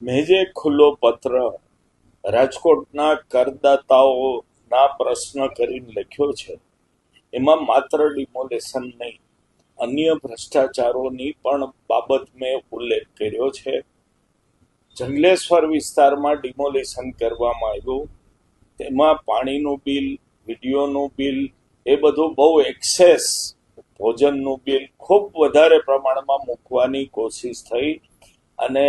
મેં જે ખુલ્લો પત્ર રાજકોટના કરદાતાઓના પ્રશ્ન કરીને લખ્યો છે એમાં માત્ર ડિમોલેશન નહીં, અન્ય ભ્રષ્ટાચારોની પણ બાબત મેં ઉલ્લેખ કર્યો છે. જંગલેશ્વર વિસ્તારમાં ડિમોલેશન કરવામાં આવ્યું, તેમાં પાણીનું બિલ, વિડીયોનું બિલ, એ બધું બહુ એક્સેસ, ભોજનનું બિલ ખૂબ વધારે પ્રમાણમાં મૂકવાની કોશિશ થઈ અને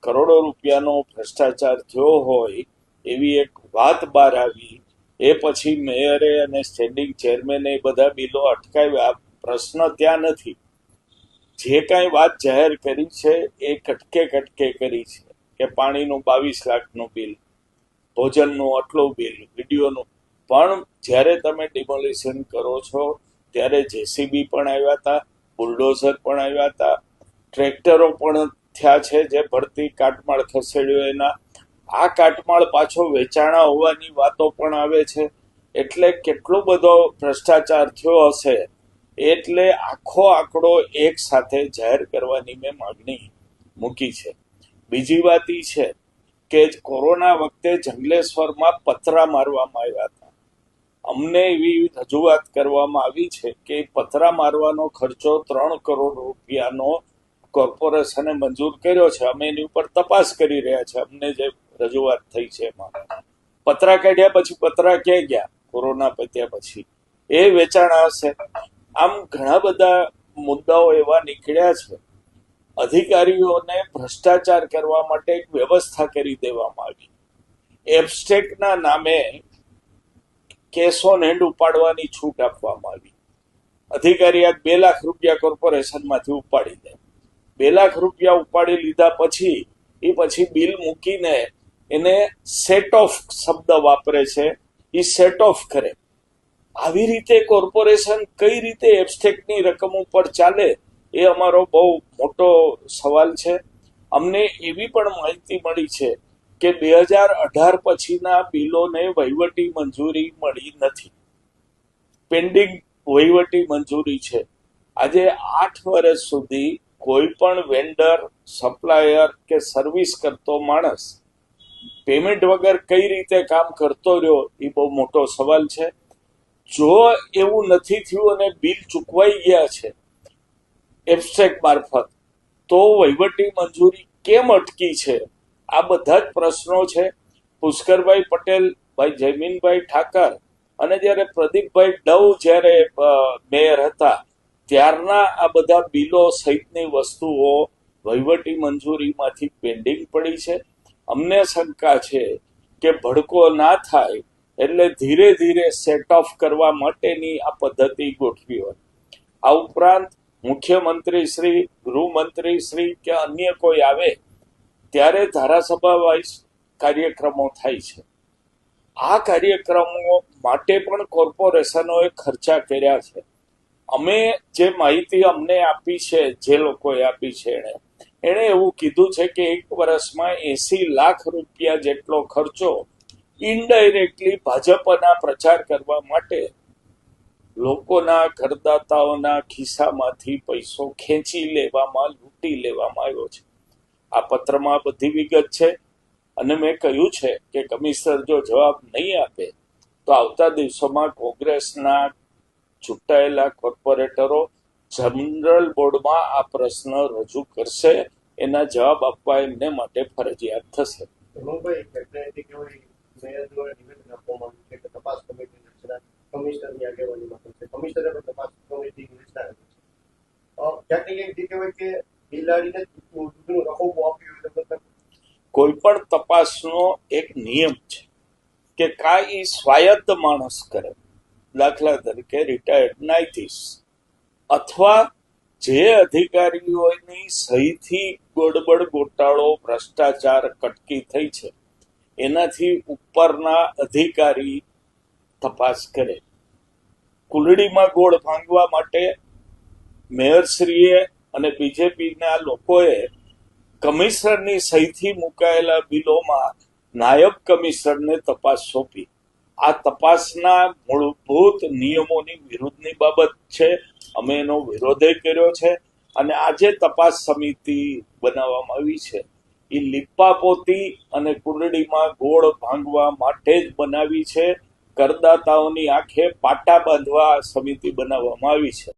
કરોડો રૂપિયાનો ભ્રષ્ટાચાર થયો હોય એવી એક વાત બહાર આવી. એ પછી મેયરે અને સ્ટેન્ડિંગ ચેરમેને એ બધા બિલો અટકાવ્યા. પ્રશ્ન ત્યાં નથી. જે કાંઈ વાત જાહેર કરી છે એ કટકે કટકે કરી છે કે પાણીનું 22 લાખનું બિલ, ભોજનનું આટલું બિલ, વિડીયોનું. પણ જ્યારે તમે ડિમોલિશન કરો છો ત્યારે જેસીબી પણ આવ્યા હતા, બુલડોઝર પણ આવ્યા હતા, ટ્રેક્ટરો પણ થયા છે જે ભરતી કાટમાળ ખસેડ્યો એના. આ કાટમાળ પાછો વેચાણા હોવાની વાતો પણ આવે છે. એટલે કેટલો બધો ભ્રષ્ટાચાર થયો હશે, એટલે આખો આંકડો એક સાથે જાહેર કરવાની મેં માંગણી મૂકી છે. બીજી વાત એ છે કે કોરોના વખતે જંગલેશ્વરમાં પતરા મારવામાં આવ્યા હતા. અમને એવી રજૂઆત કરવામાં આવી છે કે પતરા મારવાનો ખર્ચો 3 કરોડ રૂપિયાનો કોર્પોરેશને મંજૂર કર્યો છે. અમે એની ઉપર તપાસ કરી રહ્યા છે. અમને જે રજૂઆત થઈ છે એમાં પતરા કાઢ્યા પછી પતરા ક્યાં ગયા કોરોના પત્યા પછી? એ વેચાણા હશે. આમ ઘણા બધા મુદ્દાઓ એવા નીકળ્યા છે. અધિકારીઓને ભ્રષ્ટાચાર કરવા માટે એક વ્યવસ્થા કરી દેવામાં આવી. એબસ્ટ્રેક્ટના નામે કેસ ઓન હેન્ડ ઉપાડવાની છૂટ આપવામાં આવી. અધિકારી આ 2 લાખ રૂપિયા કોર્પોરેશનમાંથી ઉપાડી દે. 2 લાખ રૂપિયા ઉપાડી લીધા પછી બિલ મૂકીને એને સેટ ઓફ શબ્દ વાપરે છે, એ સેટ ઓફ કરે. આવી રીતે કોર્પોરેશન કઈ રીતે એબસ્ટ્રેક્ટની રકમ ઉપર ચાલે એ અમારો બહુ મોટો સવાલ છે. અમને એવી પણ માહિતી મળી છે કે 2018 પછીના બિલોને વહીવટી મંજૂરી મળી નથી, પેન્ડિંગ વહીવટી મંજૂરી છે. આજે 8 વર્ષ સુધી કોઈ પણ વેન્ડર, સપ્લાયર કે સર્વિસ કરતો માણસ પેમેન્ટ વગર કઈ રીતે કામ કરતો રહ્યો એ બહુ મોટો સવાલ છે. જો એવું નથી થયું અને બિલ ચૂકવાઈ ગયા છે એબસ્ટ્રેક્ટ મારફત, તો વહીવટી મંજૂરી કેમ અટકી છે? આ બધા જ પ્રશ્નો છે. પુષ્કરભાઈ પટેલ, ભાઈ જયમીનભાઈ ઠાકર અને જ્યારે પ્રદીપભાઈ ડવ જ્યારે મેયર હતા ત્યારના આ બધા બિલો સહિતની વસ્તુઓ વહીવટી મંજૂરીમાંથી પેન્ડિંગ પડી છે. અમને શંકા છે કે ભડકો ના થાય એટલે ધીરે ધીરે સેટ ઓફ કરવા માટેની આ પદ્ધતિ ગોઠવી હોય. આ ઉપરાંત મુખ્યમંત્રી શ્રી, ગૃહમંત્રી શ્રી કે અન્ય કોઈ આવે ત્યારે ધારાસભા વાઇઝ કાર્યક્રમો થાય છે. આ કાર્યક્રમો માટે પણ કોર્પોરેશનોએ ખર્ચા કર્યા છે. અમે જે માહિતી અમને આપી છે, જે લોકોએ આપી છે, એણે એવું કીધું છે કે 1 વર્ષમાં 80 લાખ રૂપિયા જેટલો ખર્ચો ઇનડાયરેક્ટલી ભાજપના પ્રચાર કરવા માટે લોકોના, કરદાતાઓના ખિસ્સામાંથી પૈસો ખેંચી લેવામાં, લૂંટી લેવામાં આવ્યો છે. આ પત્રમાં બધી વિગત છે અને મેં કહ્યું છે કે કમિશનર જો જવાબ નહીં આપે તો આવતા દિવસોમાં કોંગ્રેસના ચૂંટાયેલા કોર્પોરેટરો જનરલ બોર્ડમાં આ પ્રશ્ન રજૂ કરશે. એના જવાબ આપવા એમને માટે ફરજિયાત થશે. કોઈ પણ તપાસનો એક નિયમ છે કે કાંઈ સ્વાયત્ત માણસ કરે, દાખલા તરીકે રિટાયર્ડ ન્યાયાધીશ અથવા જે અધિકારીઓની સહીથી ગડબડ, ગોટાળો, ભ્રષ્ટાચાર કટકી થઈ છે એનાથી ઉપરના અધિકારી તપાસ કરે. કુલડીમાં ગોળ ભાંગવા માટે મેયરશ્રીએ અને બીજેપીના લોકોએ કમિશનરની સહીથી મુકાયેલા બિલોમાં નાયબ કમિશનરને તપાસ સોંપી. આ તપાસના મૂળભૂત નિયમોની વિરુદ્ધની બાબત છે. અમે એનો વિરોધ કર્યો છે અને આજે તપાસ સમિતિ બનાવવામાં આવી છે એ લીપાપોતી અને કુંડળીમાં ગોળ ભાંગવા માટે જ બનાવી છે. કરદાતાઓની આંખે પાટા બાંધવા આ સમિતિ બનાવવામાં આવી છે.